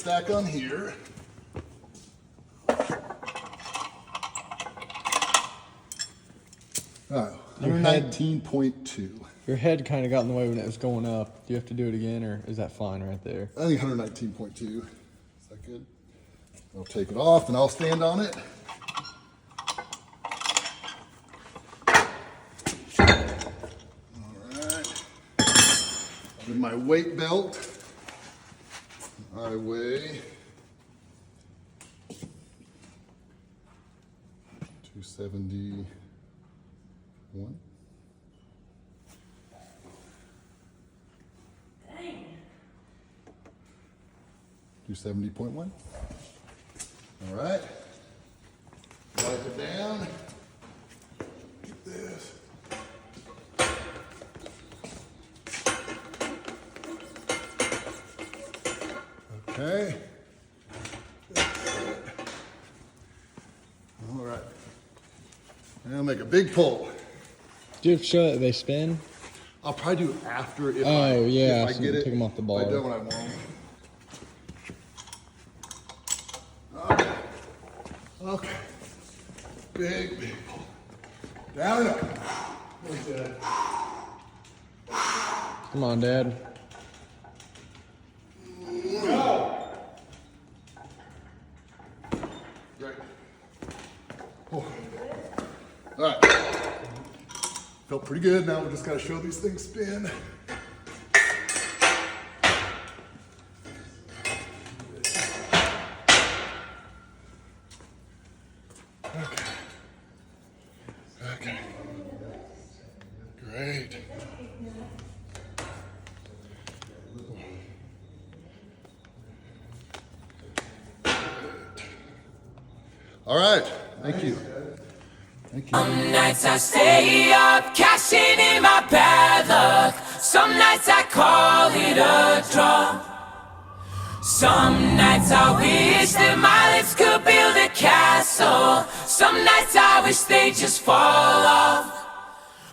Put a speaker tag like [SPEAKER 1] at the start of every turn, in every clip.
[SPEAKER 1] stack on here. Oh, 119.2.
[SPEAKER 2] Your head kind of got in the way when it was going up. Do you have to do it again, or is that fine right there?
[SPEAKER 1] I think 119.2. Is that good? I'll take it off and I'll stand on it. All right. With my weight belt, I weigh 271. 270.1. All right. Wipe it down. Get this. Okay. All right. Now make a big pull.
[SPEAKER 2] Do you have to show that they spin?
[SPEAKER 1] I'll probably do it after if
[SPEAKER 2] I
[SPEAKER 1] get it.
[SPEAKER 2] take them off the bar.
[SPEAKER 1] If I don't, I won't. Okay. Okay. Big pull. Down and up. Like that.
[SPEAKER 2] Come on, Dad.
[SPEAKER 1] Go. Great. Oh. All right. Felt pretty good. Now we just gotta show these things spin. Okay. Okay. Great. All right. Thank you. Thank you.
[SPEAKER 3] Some nights I stay up, cashing in my bad luck. Some nights I call it a draw. Some nights I wish that my lips could build a castle. Some nights I wish they just fall off.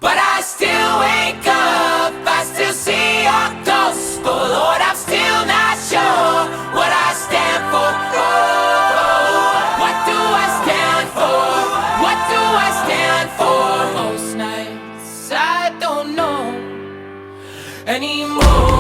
[SPEAKER 3] But I still wake up, I still see your gospel. Lord, I'm still not sure what I stand for. What do I stand for? What do I stand for? Most nights I don't know anymore.